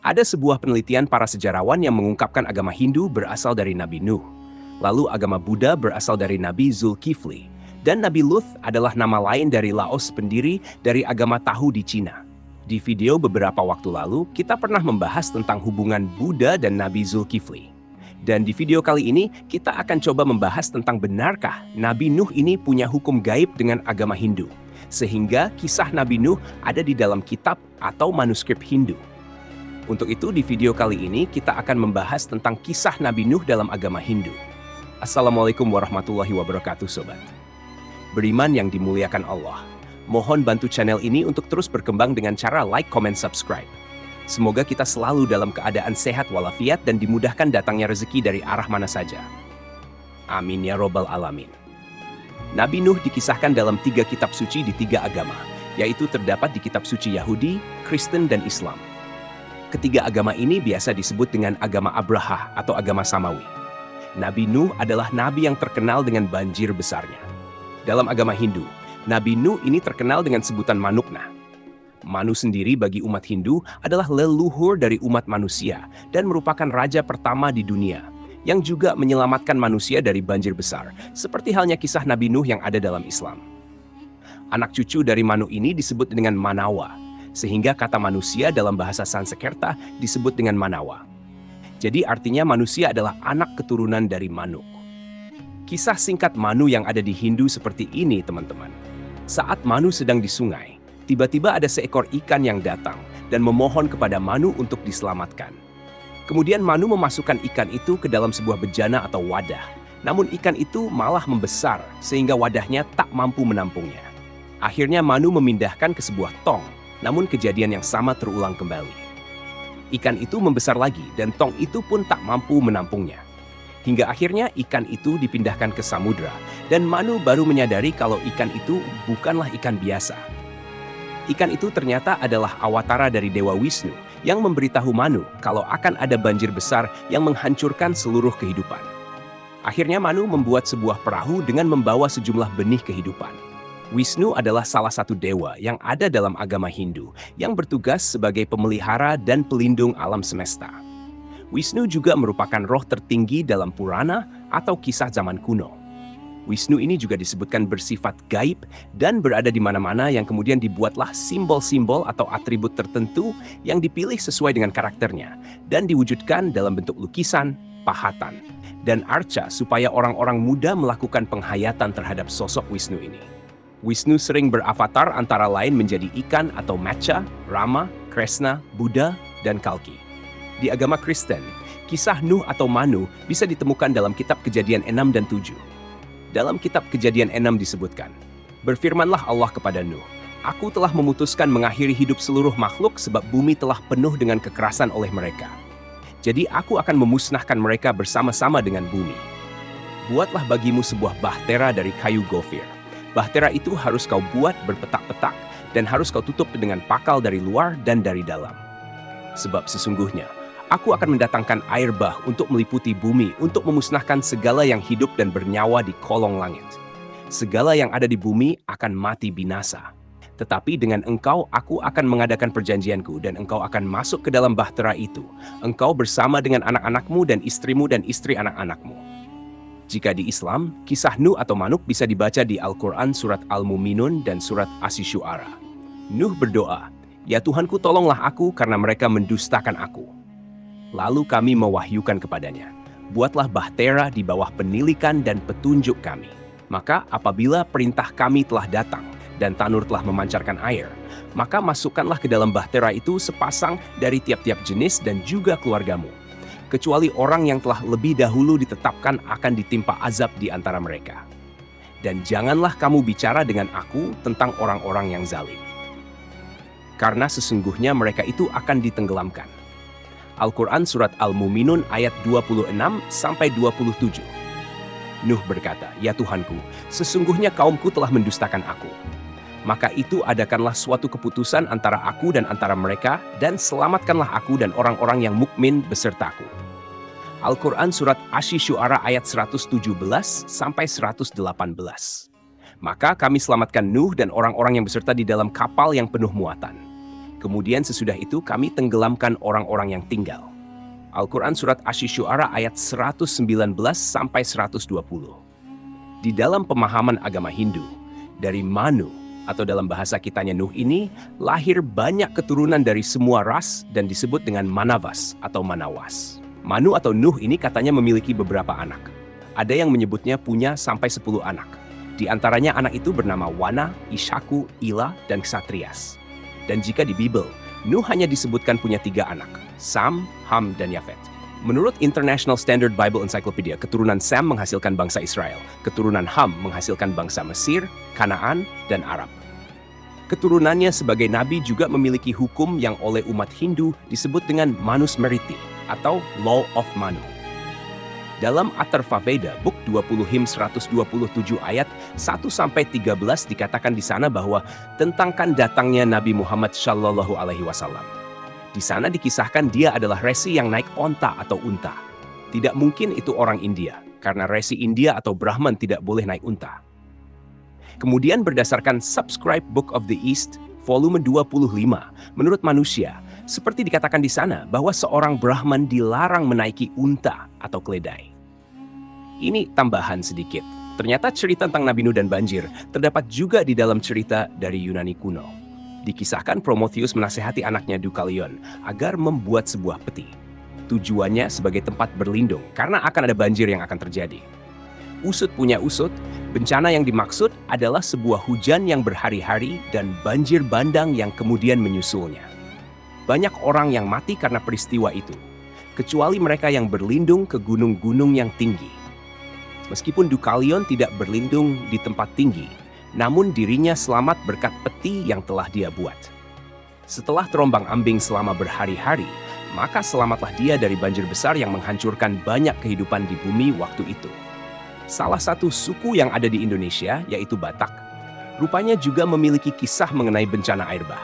Ada sebuah penelitian para sejarawan yang mengungkapkan agama Hindu berasal dari Nabi Nuh. Lalu agama Buddha berasal dari Nabi Zulkifli. Dan Nabi Luth adalah nama lain dari Laos, pendiri dari agama Tahu di Cina. Di video beberapa waktu lalu, kita pernah membahas tentang hubungan Buddha dan Nabi Zulkifli. Dan di video kali ini, kita akan coba membahas tentang benarkah Nabi Nuh ini punya hukum gaib dengan agama Hindu. Sehingga kisah Nabi Nuh ada di dalam kitab atau manuskrip Hindu. Untuk itu, di video kali ini kita akan membahas tentang kisah Nabi Nuh dalam agama Hindu. Assalamualaikum warahmatullahi wabarakatuh, Sobat. Beriman yang dimuliakan Allah. Mohon bantu channel ini untuk terus berkembang dengan cara like, comment, subscribe. Semoga kita selalu dalam keadaan sehat walafiat dan dimudahkan datangnya rezeki dari arah mana saja. Amin ya robbal alamin. Nabi Nuh dikisahkan dalam 3 kitab suci di 3 agama, yaitu terdapat di kitab suci Yahudi, Kristen, dan Islam. Ketiga agama ini biasa disebut dengan agama Abraha atau agama Samawi. Nabi Nuh adalah nabi yang terkenal dengan banjir besarnya. Dalam agama Hindu, Nabi Nuh ini terkenal dengan sebutan Manukna. Manu sendiri bagi umat Hindu adalah leluhur dari umat manusia dan merupakan raja pertama di dunia yang juga menyelamatkan manusia dari banjir besar, seperti halnya kisah Nabi Nuh yang ada dalam Islam. Anak cucu dari Manu ini disebut dengan Manawa, sehingga kata manusia dalam bahasa Sanskerta disebut dengan Manawa. Jadi artinya manusia adalah anak keturunan dari Manuk. Kisah singkat Manu yang ada di Hindu seperti ini, teman-teman. Saat Manu sedang di sungai, tiba-tiba ada seekor ikan yang datang dan memohon kepada Manu untuk diselamatkan. Kemudian Manu memasukkan ikan itu ke dalam sebuah bejana atau wadah. Namun ikan itu malah membesar sehingga wadahnya tak mampu menampungnya. Akhirnya Manu memindahkan ke sebuah tong, namun kejadian yang sama terulang kembali. Ikan itu membesar lagi dan tong itu pun tak mampu menampungnya. Hingga akhirnya ikan itu dipindahkan ke samudra dan Manu baru menyadari kalau ikan itu bukanlah ikan biasa. Ikan itu ternyata adalah awatara dari Dewa Wisnu yang memberitahu Manu kalau akan ada banjir besar yang menghancurkan seluruh kehidupan. Akhirnya Manu membuat sebuah perahu dengan membawa sejumlah benih kehidupan. Wisnu adalah salah satu dewa yang ada dalam agama Hindu yang bertugas sebagai pemelihara dan pelindung alam semesta. Wisnu juga merupakan roh tertinggi dalam Purana atau kisah zaman kuno. Wisnu ini juga disebutkan bersifat gaib dan berada di mana-mana yang kemudian dibuatlah simbol-simbol atau atribut tertentu yang dipilih sesuai dengan karakternya dan diwujudkan dalam bentuk lukisan, pahatan, dan arca supaya orang-orang muda melakukan penghayatan terhadap sosok Wisnu ini. Wisnu sering beravatar antara lain menjadi ikan atau Matsya, Rama, Krishna, Buddha, dan Kalki. Di agama Kristen, kisah Nuh atau Manu bisa ditemukan dalam kitab Kejadian 6 dan 7. Dalam kitab Kejadian 6 disebutkan, "Berfirmanlah Allah kepada Nuh, Aku telah memutuskan mengakhiri hidup seluruh makhluk sebab bumi telah penuh dengan kekerasan oleh mereka. Jadi aku akan memusnahkan mereka bersama-sama dengan bumi. Buatlah bagimu sebuah bahtera dari kayu gofir. Bahtera itu harus kau buat berpetak-petak dan harus kau tutup dengan pakal dari luar dan dari dalam. Sebab sesungguhnya, aku akan mendatangkan air bah untuk meliputi bumi untuk memusnahkan segala yang hidup dan bernyawa di kolong langit. Segala yang ada di bumi akan mati binasa. Tetapi dengan engkau aku akan mengadakan perjanjianku dan engkau akan masuk ke dalam bahtera itu. Engkau bersama dengan anak-anakmu dan istrimu dan istri anak-anakmu." Jika di Islam, kisah Nuh atau Manuk bisa dibaca di Al-Quran surat Al-Muminun dan surat Asy-Syu'ara. Nuh berdoa, "Ya Tuhanku, tolonglah aku karena mereka mendustakan aku." Lalu kami mewahyukan kepadanya, "Buatlah bahtera di bawah penilikan dan petunjuk kami. Maka apabila perintah kami telah datang dan tanur telah memancarkan air, maka masukkanlah ke dalam bahtera itu sepasang dari tiap-tiap jenis dan juga keluargamu. Kecuali orang yang telah lebih dahulu ditetapkan akan ditimpa azab di antara mereka. Dan janganlah kamu bicara dengan aku tentang orang-orang yang zalim. Karena sesungguhnya mereka itu akan ditenggelamkan." Al-Quran Surat Al-Muminun ayat 26-27. Nuh berkata, "Ya Tuhanku, sesungguhnya kaumku telah mendustakan aku. Maka itu adakanlah suatu keputusan antara aku dan antara mereka, dan selamatkanlah aku dan orang-orang yang mukmin besertaku." Al-Quran Surat Asy-Syu'ara ayat 117-118. Maka kami selamatkan Nuh dan orang-orang yang beserta di dalam kapal yang penuh muatan. Kemudian sesudah itu kami tenggelamkan orang-orang yang tinggal. Al-Quran Surat Asy-Syu'ara ayat 119 sampai 120. Di dalam pemahaman agama Hindu, dari Manu atau dalam bahasa kitanya Nuh ini, lahir banyak keturunan dari semua ras dan disebut dengan Manavas atau Manawas. Manu atau Nuh ini katanya memiliki beberapa anak. Ada yang menyebutnya punya sampai 10 anak. Di antaranya anak itu bernama Wana, Ishaku, Ila, dan Ksatrias. Dan jika di Bible, Nuh hanya disebutkan punya 3 anak, Sam, Ham, dan Yafet. Menurut International Standard Bible Encyclopedia, keturunan Sam menghasilkan bangsa Israel, keturunan Ham menghasilkan bangsa Mesir, Kanaan, dan Arab. Keturunannya sebagai nabi juga memiliki hukum yang oleh umat Hindu disebut dengan Manusmriti atau Law of Manu. Dalam Atharva Veda, Book 20 Him 127 ayat 1-13 dikatakan di sana bahwa tentangkan datangnya Nabi Muhammad Shallallahu Alaihi Wasallam. Di sana dikisahkan dia adalah resi yang naik onta atau unta. Tidak mungkin itu orang India, karena resi India atau Brahman tidak boleh naik unta. Kemudian berdasarkan Subscribe Book of the East, volume 25, menurut manusia, seperti dikatakan di sana bahwa seorang Brahman dilarang menaiki unta atau keledai. Ini tambahan sedikit. Ternyata cerita tentang Nabi Nuh dan banjir terdapat juga di dalam cerita dari Yunani kuno. Dikisahkan Prometheus menasihati anaknya Deucalion agar membuat sebuah peti. Tujuannya sebagai tempat berlindung karena akan ada banjir yang akan terjadi. Usut punya usut, bencana yang dimaksud adalah sebuah hujan yang berhari-hari dan banjir bandang yang kemudian menyusulnya. Banyak orang yang mati karena peristiwa itu, kecuali mereka yang berlindung ke gunung-gunung yang tinggi. Meskipun Deucalion tidak berlindung di tempat tinggi, namun dirinya selamat berkat peti yang telah dia buat. Setelah terombang-ambing selama berhari-hari, maka selamatlah dia dari banjir besar yang menghancurkan banyak kehidupan di bumi waktu itu. Salah satu suku yang ada di Indonesia, yaitu Batak, rupanya juga memiliki kisah mengenai bencana air bah.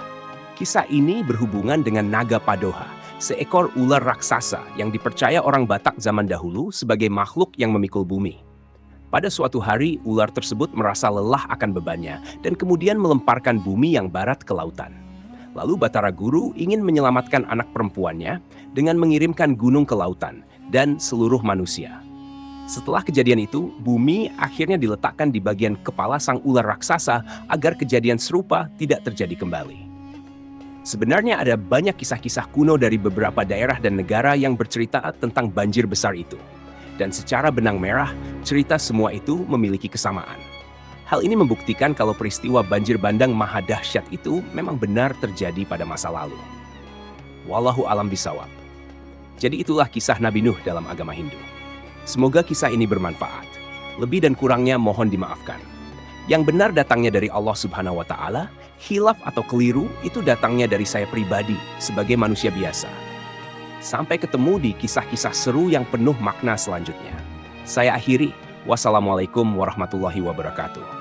Kisah ini berhubungan dengan Naga Padoha, seekor ular raksasa yang dipercaya orang Batak zaman dahulu sebagai makhluk yang memikul bumi. Pada suatu hari, ular tersebut merasa lelah akan bebannya dan kemudian melemparkan bumi yang barat ke lautan. Lalu Batara Guru ingin menyelamatkan anak perempuannya dengan mengirimkan gunung ke lautan dan seluruh manusia. Setelah kejadian itu, bumi akhirnya diletakkan di bagian kepala sang ular raksasa agar kejadian serupa tidak terjadi kembali. Sebenarnya ada banyak kisah-kisah kuno dari beberapa daerah dan negara yang bercerita tentang banjir besar itu. Dan secara benang merah, cerita semua itu memiliki kesamaan. Hal ini membuktikan kalau peristiwa banjir bandang maha dahsyat itu memang benar terjadi pada masa lalu. Wallahu alam bisawab. Jadi itulah kisah Nabi Nuh dalam agama Hindu. Semoga kisah ini bermanfaat. Lebih dan kurangnya mohon dimaafkan. Yang benar datangnya dari Allah Subhanahu wa Ta'ala, khilaf atau keliru itu datangnya dari saya pribadi sebagai manusia biasa. Sampai ketemu di kisah-kisah seru yang penuh makna selanjutnya. Saya akhiri. Wassalamualaikum warahmatullahi wabarakatuh.